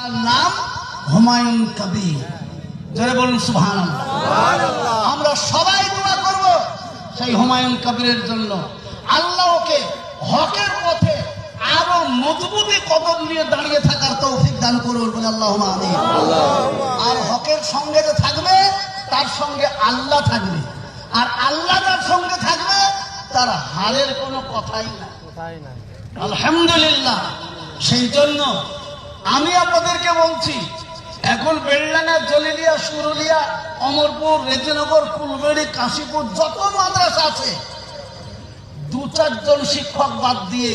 তার নাম হুমায়ুন কবির। জোরে বলুন সুবহানাল্লাহ। আমরা সবাই দোয়া করব সেই হুমায়ুন কবিরের জন্য, আল্লাহ ওকে হকের পথে আরো মজবুতি কদম নিয়ে দাঁড়িয়ে থাকার তৌফিক দান করুন, বলে আল্লাহুম্মা আমিন। আর হকের সঙ্গে যে থাকবে তার সঙ্গে আল্লাহ থাকবে, আর আল্লাহ যার সঙ্গে থাকবে তার হারের কোনো কথাই না। আলহামদুলিল্লাহ। সেই জন্য আমি আপনাদেরকে বলছি, এখন বেলডাঙ্গা, জলিলিয়া, সুরুলিয়া, অমরপুর, রেজিনগর, কুলবেড়ি, কাশীপুর যত মাদ্রাসা আছে, 2-4 জন শিক্ষক বাদ দিয়ে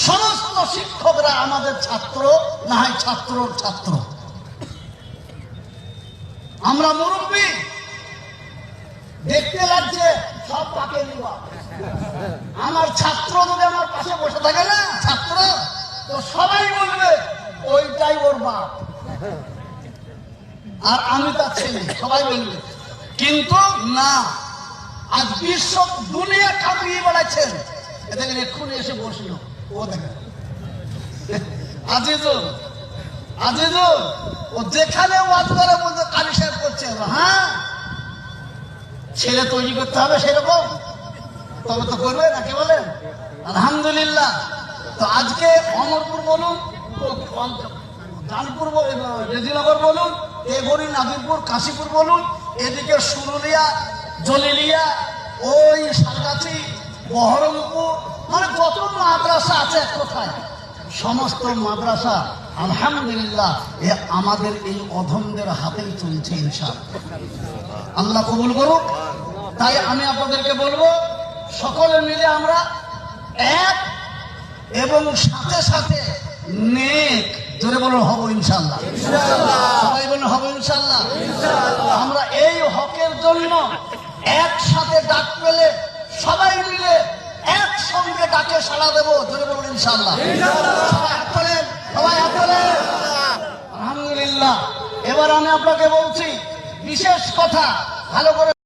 সমস্ত শিক্ষকরা আমাদের ছাত্র, না হয় ছাত্রর ছাত্র। আমরা মুরব্বী, দেখতে লাগছে সব পাকে নিবা। আমার ছাত্র যদি আমার পাশে বসে থাকে না, ছাত্র, তো সবাই বলবে ওইটাই ওর বাপ আর আমি তার ছেলে, সবাই বলবে। কিন্তু না, আজ বিশ্ব দুনিয়া কাঁপিয়ে বেড়াচ্ছেন। দেখেন এক্ষুনি এসে বসলো, ও দেখেন আজিজুল, ও যেখানে ওয়াজ করে বলতে কালী সাহেব করছে। হ্যাঁ, ছেলে তৈরি করতে হবে সেরকম, তবে তো করবে নাকি বলেন? আলহামদুলিল্লাহ। তো আজকে অমরপুর বলুন, জানপুর, রেজিনগর বলুন, তেঘরি, নাদিরপুর, কাশীপুর বলুন, এদিকে সুরুলিয়া, জলিলিয়া, ওই সারগাছি, বহরমপুর, মানে কত মাদ্রাসা আছে এক কথায়, সমস্ত মাদ্রাসা আলহামদুলিল্লাহ আমাদের এই অধমদের হাতেই চলছে ইনশাআল্লাহ। আল্লাহ কবুল করুক। তাই আমি আপনাদেরকে বলবো, সকলে মিলে আমরা এক এবং সাথে সাথে নেক, জোরে বলুন, হব ইনশাআল্লাহ। সবাই বলুন হব ইনশাআল্লাহ। আমরা এই হকের জন্য একসাথে ডাক পেলে সবাই মিলে একসঙ্গে ডাকে সাড়া দেবো, জোরে বলুন ইনশাআল্লাহ। সবাই হাত তোলেন। আলহামদুলিল্লাহ। এবার আমি আপনাকে বলছি বিশেষ কথা, ভালো করে